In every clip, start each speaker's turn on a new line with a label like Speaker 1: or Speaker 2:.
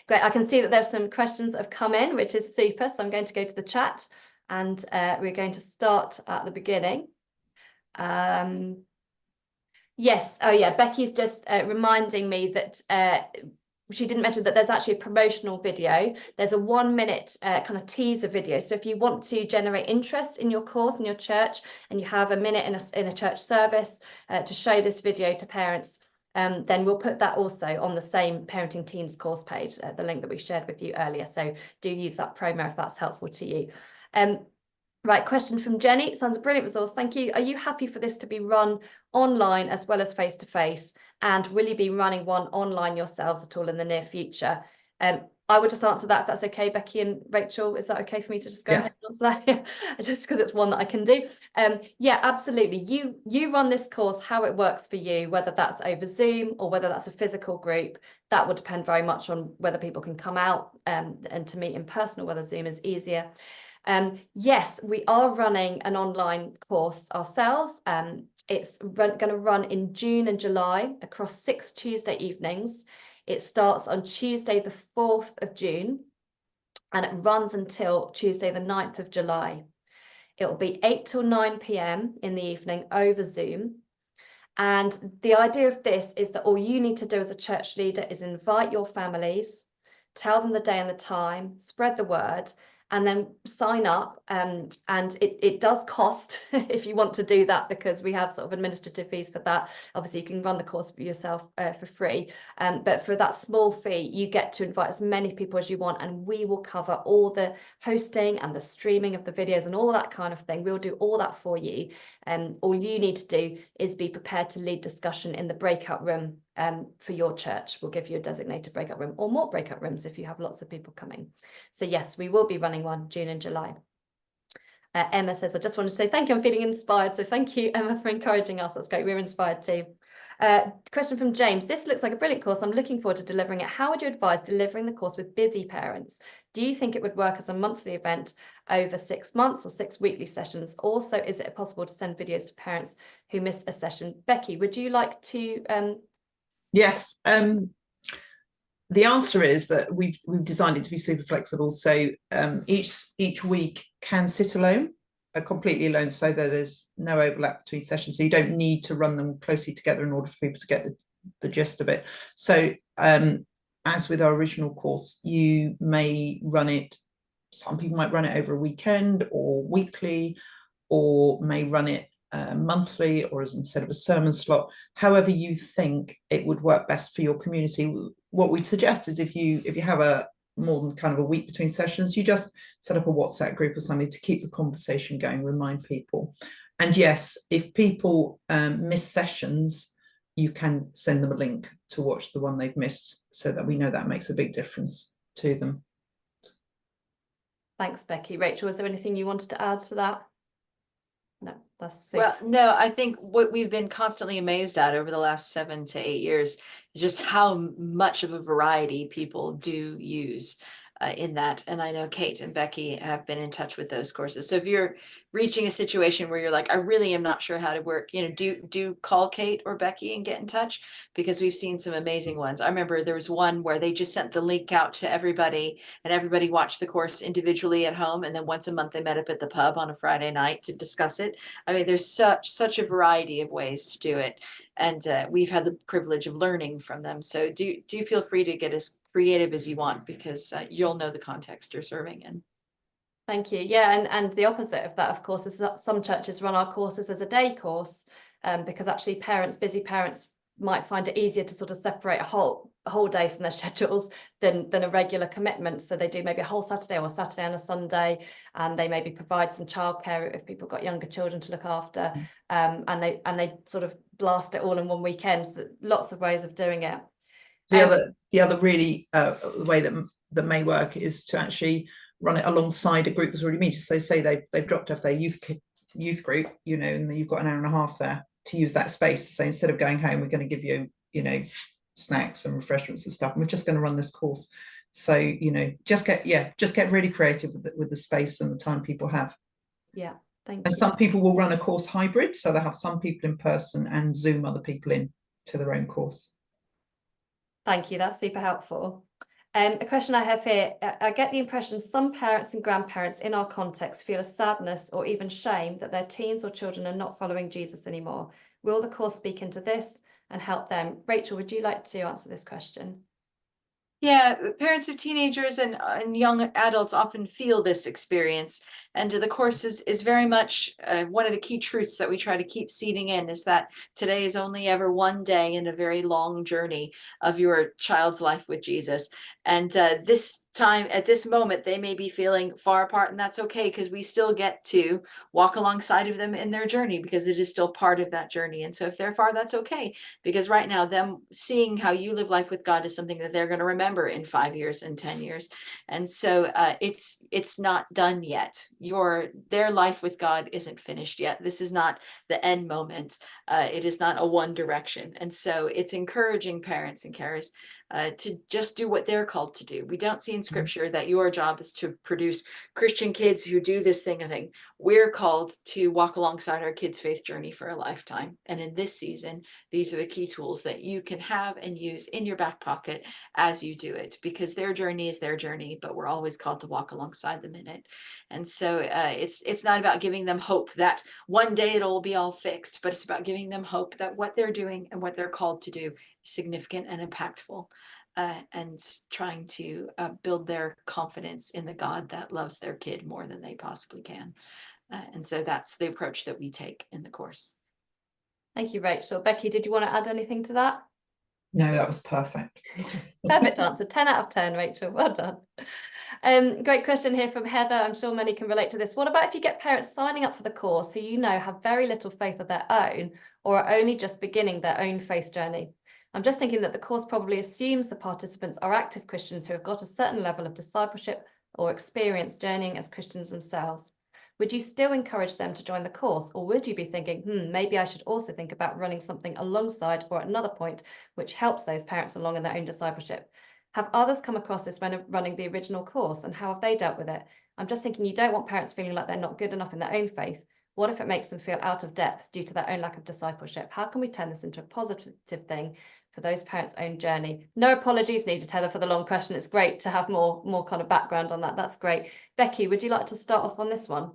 Speaker 1: Great. I can see that there's some questions that have come in, which is super. So I'm going to go to the chat and we're going to start at the beginning. Yes. Oh, yeah. Becky's just reminding me that she didn't mention that there's actually a promotional video. There's a 1 minute kind of teaser video. So if you want to generate interest in your course in your church and you have a minute in a church service to show this video to parents, then we'll put that also on the same Parenting Teens course page, the link that we shared with you earlier. So do use that promo if that's helpful to you. Right, question from Jenny. Sounds a brilliant resource. Thank you. Are you happy for this to be run online as well as face-to-face? And will you be running one online yourselves at all in the near future? I would just answer that if that's okay, Becky and Rachel. Is that okay for me to just go ahead and answer that? Just because it's one that I can do. Yeah, absolutely. You run this course how it works for you, whether that's over Zoom or whether that's a physical group. That would depend very much on whether people can come out and to meet in person or whether Zoom is easier. Yes, we are running an online course ourselves. It's going to run in June and July across 6 Tuesday evenings. It starts on Tuesday, the 4th of June, and it runs until Tuesday, the 9th of July. It will be 8 till 9 p.m. in the evening over Zoom. And the idea of this is that all you need to do as a church leader is invite your families, tell them the day and the time, spread the word, and then sign up. And it does cost if you want to do that, because we have sort of administrative fees for that. Obviously, you can run the course for yourself for free. But for that small fee, you get to invite as many people as you want, and we will cover all the hosting and the streaming of the videos and all that kind of thing. We'll do all that for you. All you need to do is be prepared to lead discussion in the breakout room for your church. We'll give you a designated breakout room or more breakout rooms if you have lots of people coming. So yes, we will be running one June and July. Emma says, I just want to say thank you. I'm feeling inspired. So thank you, Emma, for encouraging us. That's great. We're inspired too. Question from James. This looks like a brilliant course. I'm looking forward to delivering it. How would you advise delivering the course with busy parents? Do you think it would work as a monthly event over 6 months or 6 weekly sessions? Also, is it possible to send videos to parents who miss a session? Becky, would you like to...
Speaker 2: Yes. The answer is that we've designed it to be super flexible. So each week can sit alone, completely alone, so that there's no overlap between sessions. So you don't need to run them closely together in order for people to get the gist of it. So as with our original course, you may run it, some people might run it over a weekend or weekly, or may run it monthly, or as instead of a sermon slot, however you think it would work best for your community. What we suggest is if you have a more than kind of a week between sessions, you just set up a WhatsApp group or something to keep the conversation going, remind people. And yes, if people miss sessions, you can send them a link to watch the one they've missed, so that we know that makes a big difference to them.
Speaker 1: Thanks, Becky. Rachel, is there anything you wanted to add to that? No, that's
Speaker 3: well, no, I think what we've been constantly amazed at over the last 7 to 8 years is just how much of a variety people do use in that. And I know Kate and Becky have been in touch with those courses. So if you're reaching a situation where you're like, I really am not sure how to work, you know, do call Kate or Becky and get in touch, because we've seen some amazing ones. I remember there was one where they just sent the link out to everybody, and everybody watched the course individually at home, and then once a month they met up at the pub on a Friday night to discuss it. I mean, there's such a variety of ways to do it, and we've had the privilege of learning from them. So do feel free to get as creative as you want, because you'll know the context you're serving in.
Speaker 1: Thank you. Yeah, and the opposite of that, of course, is that some churches run our courses as a day course, because actually busy parents might find it easier to sort of separate a whole day from their schedules than a regular commitment. So they do maybe a whole Saturday or a Saturday and a Sunday, and they maybe provide some childcare if people got younger children to look after, and they sort of blast it all in one weekend. So lots of ways of doing it.
Speaker 2: The other really way that may work is to actually run it alongside a group that's already meeting. So say they've dropped off their youth group, you know, and you've got an hour and a half there to use that space to say, instead of going home, we're going to give you, you know, snacks and refreshments and stuff, and we're just going to run this course. So, you know, just get really creative with the space and the time people have.
Speaker 1: Yeah, thank you.
Speaker 2: And some people will run a course hybrid, so they'll have some people in person and Zoom other people in to their own course.
Speaker 1: Thank you, that's super helpful. A question I have here, I get the impression some parents and grandparents in our context feel a sadness or even shame that their teens or children are not following Jesus anymore. Will the course speak into this and help them? Rachel, would you like to answer this question?
Speaker 3: Yeah, parents of teenagers and young adults often feel this experience. And the course is very much one of the key truths that we try to keep seeding in, is that today is only ever one day in a very long journey of your child's life with Jesus. And this time, at this moment, they may be feeling far apart, and that's okay, because we still get to walk alongside of them in their journey, because it is still part of that journey. And so if they're far, that's okay, because right now, them seeing how you live life with God is something that they're going to remember in 5 years and 10 years. And so it's not done yet. Their life with God isn't finished yet. This is not the end moment. It is not a one direction. And so it's encouraging parents and carers to just do what they're called to do. We don't see in scripture that your job is to produce Christian kids who do this thing and thing. We're called to walk alongside our kids' faith journey for a lifetime. And in this season, these are the key tools that you can have and use in your back pocket as you do it, because their journey is their journey, but we're always called to walk alongside them in it. And so it's not about giving them hope that one day it'll be all fixed, but it's about giving them hope that what they're doing and what they're called to do is significant and impactful, and trying to build their confidence in the God that loves their kid more than they possibly can. And so that's the approach that we take in the course.
Speaker 1: Thank you, Rachel. Becky, did you want to add anything to that?
Speaker 2: No, that was perfect.
Speaker 1: Perfect answer. 10 out of 10, Rachel. Well done. Great question here from Heather. I'm sure many can relate to this. What about if you get parents signing up for the course who you know have very little faith of their own, or are only just beginning their own faith journey? I'm just thinking that the course probably assumes the participants are active Christians who have got a certain level of discipleship or experience journeying as Christians themselves. Would you still encourage them to join the course, or would you be thinking, maybe I should also think about running something alongside or at another point which helps those parents along in their own discipleship? Have others come across this when running the original course, and how have they dealt with it? I'm just thinking you don't want parents feeling like they're not good enough in their own faith. What if it makes them feel out of depth due to their own lack of discipleship? How can we turn this into a positive thing for those parents' own journey? No apologies needed, Heather, for the long question. It's great to have more kind of background on that. That's great. Becky, would you like to start off on this one?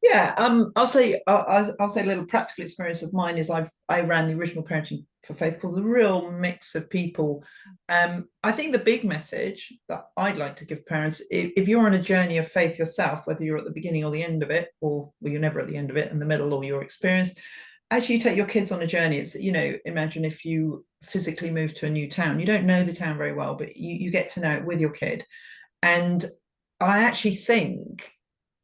Speaker 2: Yeah, I'll say a little practical experience of mine is I ran the original Parenting for Faith course, a real mix of people. I think the big message that I'd like to give parents, if you're on a journey of faith yourself, whether you're at the beginning or the end of it, or well, you're never at the end of it, in the middle, or you're experienced, as you take your kids on a journey, it's, imagine if you physically move to a new town, you don't know the town very well, but you get to know it with your kid. And I actually think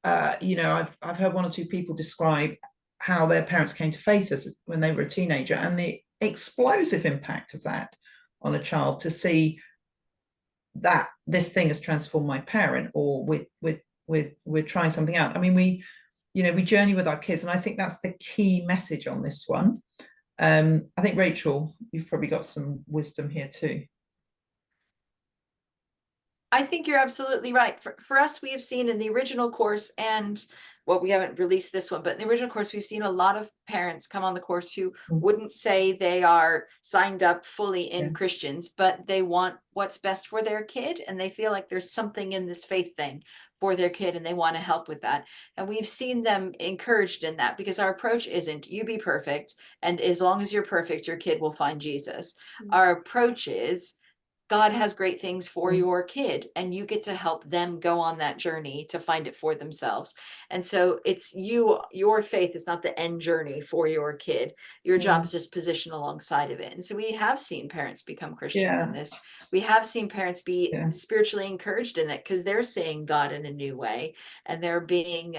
Speaker 2: I've heard one or two people describe how their parents came to faith when they were a teenager, and the explosive impact of that on a child, to see that this thing has transformed my parent, or we're trying something out. I mean, we journey with our kids, and I think that's the key message on this one. I think, Rachel, you've probably got some wisdom here too.
Speaker 3: I think you're absolutely right. For us, we have seen in the original course, and we haven't released this one, but in the original course, we've seen a lot of parents come on the course who wouldn't say they are signed up fully in Christians, but they want what's best for their kid, and they feel like there's something in this faith thing for their kid, and they want to help with that. And we've seen them encouraged in that, because our approach isn't you be perfect, and as long as you're perfect, your kid will find Jesus. Our approach is God has great things for your kid, and you get to help them go on that journey to find it for themselves. And so it's your faith is not the end journey for your kid. Your job is just position alongside of it. And so we have seen parents become Christians in this. We have seen parents be spiritually encouraged in it, because they're seeing God in a new way, and they're being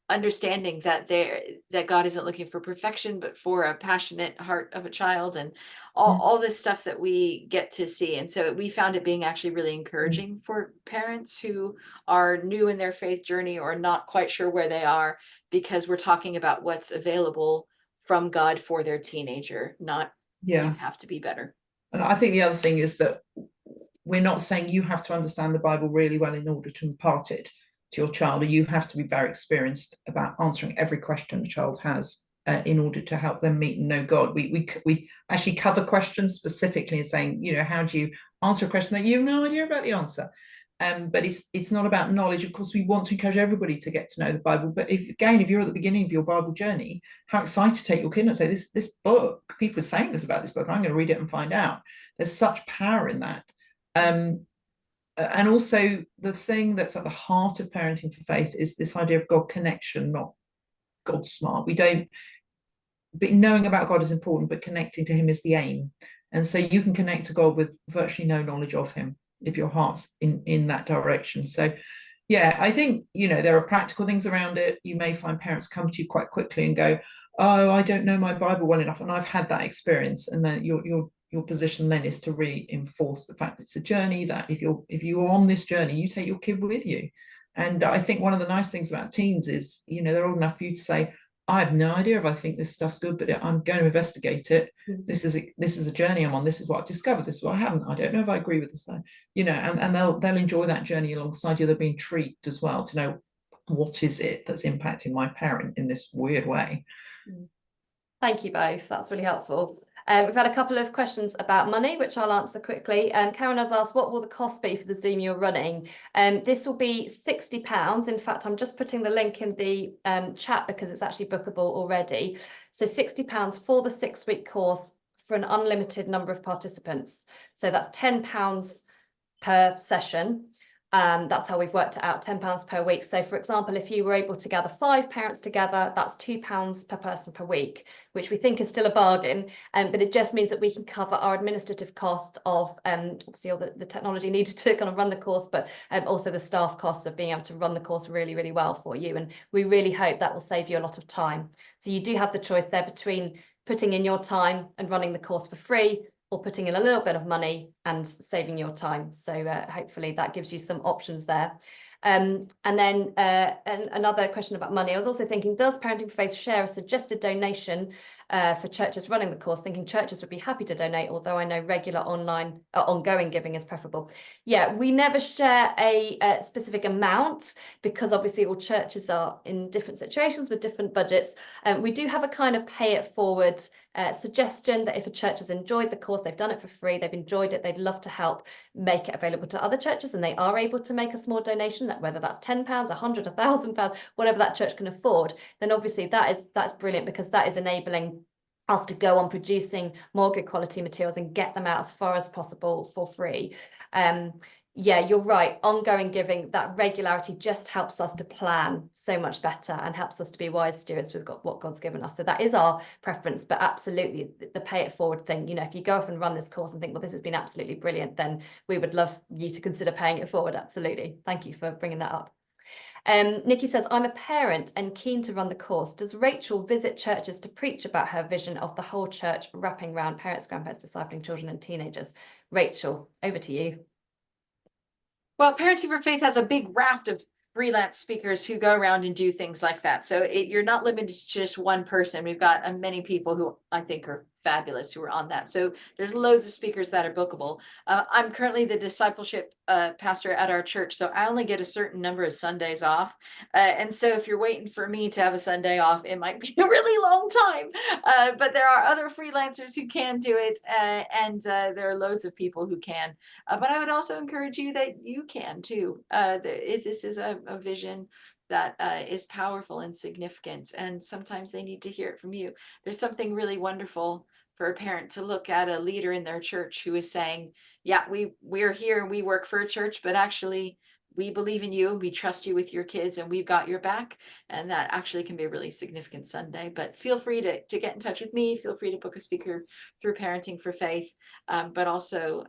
Speaker 3: understanding that God isn't looking for perfection, but for a passionate heart of a child, and all this stuff that we get to see. And so we found it being actually really encouraging for parents who are new in their faith journey or not quite sure where they are, because we're talking about what's available from God for their teenager, not you have to be better.
Speaker 2: And I think the other thing is that we're not saying you have to understand the Bible really well in order to impart it to your child, or you have to be very experienced about answering every question a child has in order to help them meet and know God. We actually cover questions specifically and saying, how do you answer a question that you have no idea about the answer. But it's not about knowledge. Of course, we want to encourage everybody to get to know the Bible. But if you're at the beginning of your Bible journey, how excited to take your kid and say, this book, people are saying this about this book, I'm going to read it and find out. There's such power in that. And also the thing that's at the heart of parenting for faith is this idea of God connection, not God smart. But knowing about God is important, but connecting to him is the aim. And so you can connect to God with virtually no knowledge of him if your heart's in that direction. So yeah, I think, there are practical things around it. You may find parents come to you quite quickly and go, oh, I don't know my Bible well enough. And I've had that experience. And then your position then is to reinforce the fact it's a journey, that if you're on this journey, you take your kid with you. And I think one of the nice things about teens is, they're old enough for you to say, I have no idea if I think this stuff's good, but I'm going to investigate it. This is a journey I'm on. This is what I've discovered. This is what I haven't. I don't know if I agree with this. And they'll enjoy that journey alongside you. They're being treated as well to know what is it that's impacting my parent in this weird way.
Speaker 1: Thank you both. That's really helpful. We've had a couple of questions about money, which I'll answer quickly. Karen has asked, what will the cost be for the Zoom you're running? This will be £60. In fact, I'm just putting the link in the chat because it's actually bookable already. So £60 for the 6-week course for an unlimited number of participants. So that's £10 per session. That's how we've worked it out, £10 per week. So for example, if you were able to gather 5 parents together, that's £2 per person per week, which we think is still a bargain. But it just means that we can cover our administrative costs of obviously all the technology needed to kind of run the course, but also the staff costs of being able to run the course really, really well for you. And we really hope that will save you a lot of time. So you do have the choice there between putting in your time and running the course for free, or putting in a little bit of money and saving your time. So hopefully that gives you some options there. And then another question about money. I was also thinking, does Parenting for Faith share a suggested donation for churches running the course? Thinking churches would be happy to donate, although I know regular ongoing giving is preferable. Yeah, we never share a specific amount because obviously all churches are in different situations with different budgets. We do have a kind of pay it forward suggestion that if a church has enjoyed the course, they've done it for free, they've enjoyed it, they'd love to help make it available to other churches, and they are able to make a small donation, whether that's £10, £100, £1,000, whatever that church can afford, then obviously that's brilliant, because that is enabling us to go on producing more good quality materials and get them out as far as possible for free. Yeah, you're right. Ongoing giving, that regularity just helps us to plan so much better and helps us to be wise stewards with what God's given us. So that is our preference, but absolutely the pay it forward thing. If you go off and run this course and think, well, this has been absolutely brilliant, then we would love you to consider paying it forward. Absolutely. Thank you for bringing that up. Nikki says, I'm a parent and keen to run the course. Does Rachel visit churches to preach about her vision of the whole church wrapping around parents, grandparents, discipling children and teenagers? Rachel, over to you.
Speaker 3: Well, Parenting for Faith has a big raft of freelance speakers who go around and do things like that. So you're not limited to just one person. We've got many people who I think are fabulous who are on that. So there's loads of speakers that are bookable. I'm currently the discipleship pastor at our church, so I only get a certain number of Sundays off. And so if you're waiting for me to have a Sunday off, it might be a really long time. But there are other freelancers who can do it, and there are loads of people who can. But I would also encourage you that you can too. This is a vision that is powerful and significant, and sometimes they need to hear it from you. There's something really wonderful for a parent to look at a leader in their church who is saying, yeah, we're here, we work for a church, but actually we believe in you, we trust you with your kids, and we've got your back. And that actually can be a really significant Sunday. But feel free to get in touch with me. Feel free to book a speaker through Parenting for Faith, but also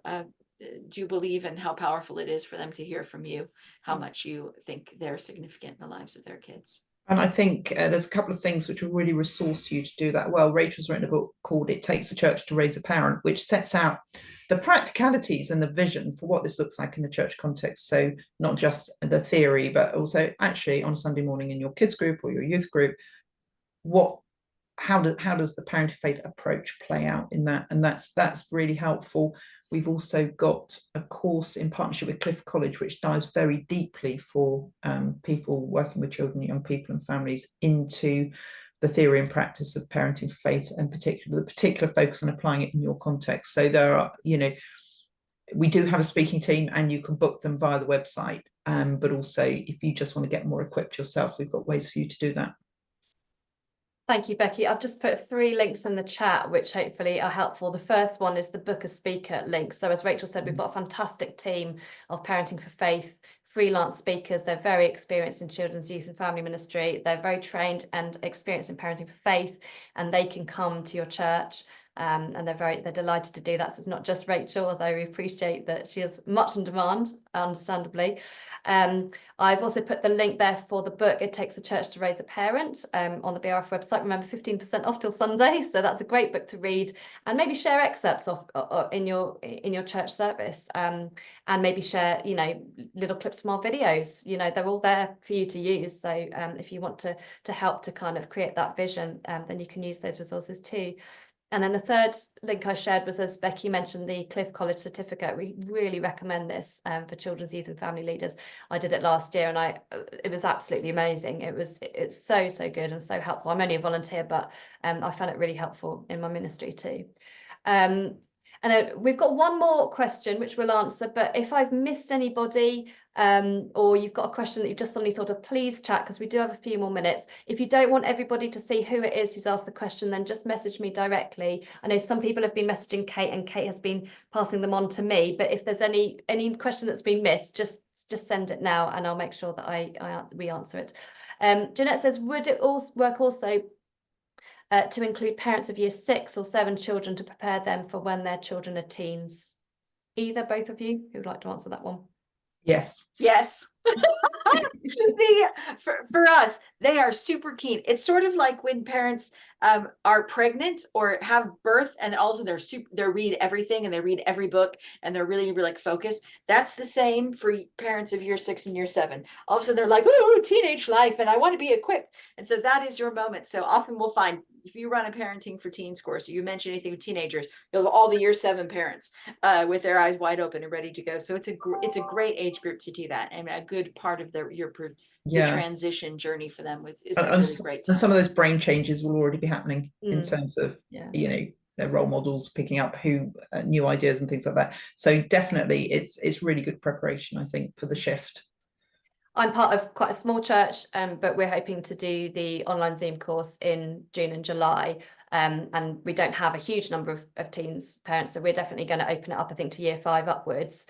Speaker 3: do believe in how powerful it is for them to hear from you, how much you think they're significant in the lives of their kids.
Speaker 2: And I think there's a couple of things which will really resource you to do that well. Rachel's written a book called It Takes a Church to Raise a Parent, which sets out the practicalities and the vision for what this looks like in a church context. So not just the theory, but also actually on a Sunday morning in your kids group or your youth group, how does the Parenting Faith approach play out in that? And that's really helpful. We've also got a course in partnership with Cliff College, which dives very deeply for people working with children, young people and families into the theory and practice of parenting faith, and the particular focus on applying it in your context. So there are, we do have a speaking team, and you can book them via the website. But also, if you just want to get more equipped yourself, we've got ways for you to do that.
Speaker 1: Thank you, Becky. I've just put 3 links in the chat, which hopefully are helpful. The first one is the book a speaker link. So as Rachel said, we've got a fantastic team of Parenting for Faith freelance speakers. They're very experienced in children's, youth and family ministry. They're very trained and experienced in Parenting for Faith, and they can come to your church. And they're delighted to do that. So it's not just Rachel, although we appreciate that she is much in demand, understandably. I've also put the link there for the book, It Takes a Church to Raise a Parent, on the BRF website. Remember, 15% off till Sunday. So that's a great book to read, and maybe share excerpts of in your church service, and maybe share, you know, little clips from our videos. You know, they're all there for you to use. So if you want to help to kind of create that vision, then you can use those resources too. And then the third link I shared was, as Becky mentioned, the Cliff College certificate. We really recommend this for children's, youth and family leaders. I did it last year, and it was absolutely amazing. It's so good and so helpful. I'm only a volunteer, but I found it really helpful in my ministry too. And then we've got one more question which we'll answer, but if I've missed anybody, or you've got a question that you've just suddenly thought of, please chat, because we do have a few more minutes. If you don't want everybody to see who it is who's asked the question, then just message me directly. I know some people have been messaging Kate, and Kate has been passing them on to me, but if there's any question that's been missed, just send it now, and I'll make sure that we answer it. Jeanette says, would it also work to include parents of year 6 or 7 children to prepare them for when their children are teens? Either, both of you, who would like to answer that one?
Speaker 2: Yes.
Speaker 3: Yes. For us, they are super keen. It's sort of like when parents are pregnant or have birth, and also they read everything and they read every book and they're really like focused. That's the same for parents of year 6 and year 7. All of a sudden they're like, oh, teenage life, and I want to be equipped. And so that is your moment. So often we'll find, if you run a parenting for teens course, or you mention anything with teenagers, you'll have all the year 7 parents with their eyes wide open and ready to go. So it's a great age group to do that, and a good part of your transition journey for them is a really great time.
Speaker 2: And some of those brain changes will already be happening in terms of, you know, their role models picking up new ideas and things like that. So definitely it's really good preparation, I think, for the shift.
Speaker 1: I'm part of quite a small church, but we're hoping to do the online Zoom course in June and July. And we don't have a huge number of teens parents, so we're definitely going to open it up, I think, to year 5 upwards.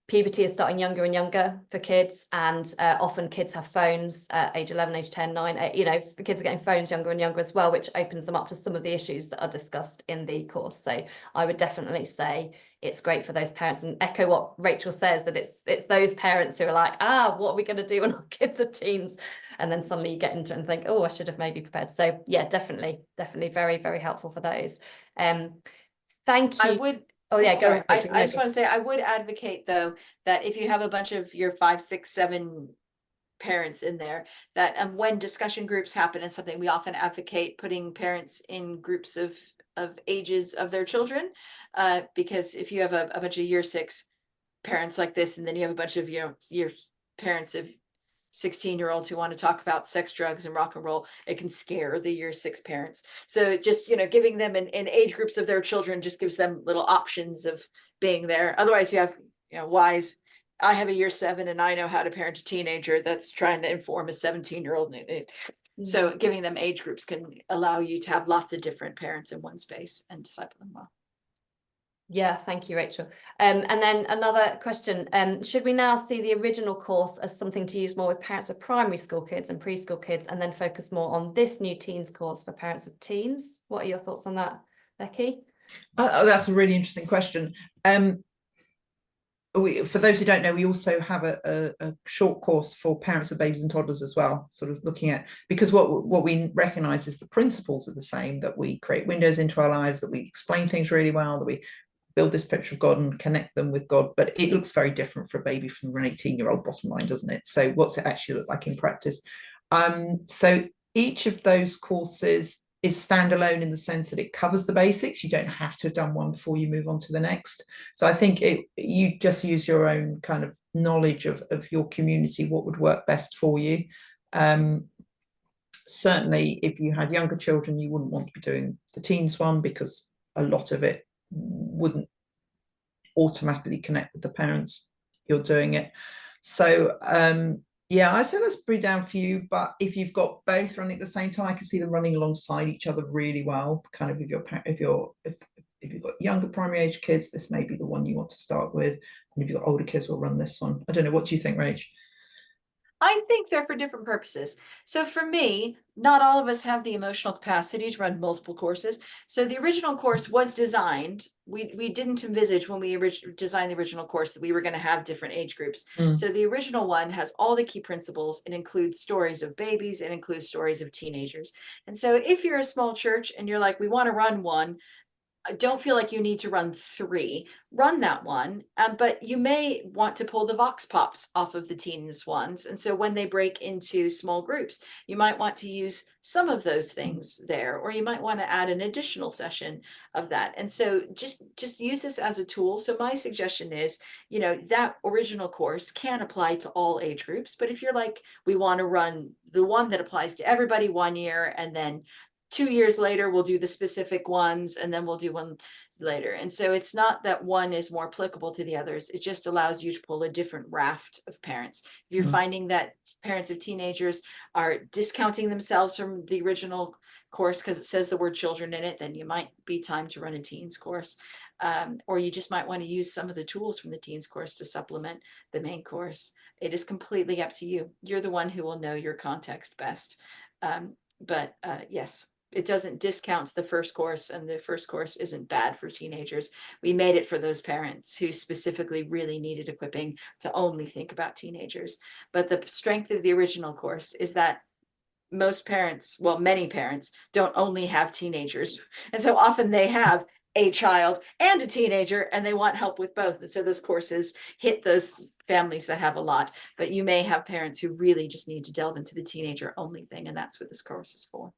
Speaker 1: Puberty is starting younger and younger for kids, and often kids have phones at age 11, age 10, 9, 8, you know, the kids are getting phones younger and younger as well, which opens them up to some of the issues that are discussed in the course. So I would definitely say it's great for those parents, and echo what Rachel says, that it's those parents who are like, what are we going to do when our kids are teens? And then suddenly you get into it and think, oh, I should have maybe prepared. So yeah, definitely very, very helpful for those. Thank you.
Speaker 3: I would.
Speaker 1: Oh yeah, go ahead.
Speaker 3: I just want to say, I would advocate though that if you have a bunch of your 5, 6, 7 parents in there, that when discussion groups happen and something, we often advocate putting parents in groups of ages of their children, because if you have a bunch of year 6 parents like this, and then you have a bunch of your parents of 16-year-olds who want to talk about sex, drugs, and rock and roll, it can scare the year 6 parents. So just, you know, giving them in age groups of their children just gives them little options of being there. Otherwise you have, you know, wise, I have a year 7 and I know how to parent a teenager that's trying to inform a 17-year-old. So giving them age groups can allow you to have lots of different parents in one space and disciple them well.
Speaker 1: Yeah, thank you, Rachel. And then another question, should we now see the original course as something to use more with parents of primary school kids and preschool kids, and then focus more on this new teens course for parents of teens? What are your thoughts on that, Becky?
Speaker 2: That's a really interesting question. For those who don't know, we also have a short course for parents of babies and toddlers as well, sort of looking at, because what we recognize is the principles are the same, that we create windows into our lives, that we explain things really well, that we build this picture of God and connect them with God, but it looks very different for a baby from an 18-year-old, bottom line, doesn't it? So what's it actually look like in practice? So each of those courses is standalone in the sense that it covers the basics. You don't have to have done one before you move on to the next. So I think you just use your own kind of knowledge of your community, what would work best for you. Certainly if you had younger children, you wouldn't want to be doing the teens one, because a lot of it wouldn't automatically connect with the parents you're doing it. So yeah, I say that's pretty down for you, but if you've got both running at the same time, I can see them running alongside each other really well. Kind of if you've got younger primary age kids, this may be the one you want to start with. And if you've got older kids, we'll run this one. I don't know, what do you think, Rach?
Speaker 3: I think they're for different purposes. So for me, not all of us have the emotional capacity to run multiple courses. So the original course was designed, we didn't envisage when we designed the original course that we were going to have different age groups. So the original one has all the key principles. It includes stories of babies, it includes stories of teenagers. And so if you're a small church and you're like, we want to run one, don't feel like you need to run 3, run that one, but you may want to pull the vox pops off of the teens ones. And so when they break into small groups, you might want to use some of those things there, or you might want to add an additional session of that. And so just use this as a tool. So my suggestion is, you know, that original course can apply to all age groups, but if you're like, we want to run the one that applies to everybody 1 year, and then 2 years later, we'll do the specific ones, and then we'll do one later. And so it's not that one is more applicable to the others. It just allows you to pull a different raft of parents. If you're finding that parents of teenagers are discounting themselves from the original course because it says the word children in it, then you might be time to run a teens course. Or you just might want to use some of the tools from the teens course to supplement the main course. It is completely up to you. You're the one who will know your context best. But yes. It doesn't discount the first course, and the first course isn't bad for teenagers. We made it for those parents who specifically really needed equipping to only think about teenagers. But the strength of the original course is that most parents, well, many parents don't only have teenagers. And so often they have a child and a teenager, and they want help with both. And so those courses hit those families that have a lot, but you may have parents who really just need to delve into the teenager only thing. And that's what this course is for.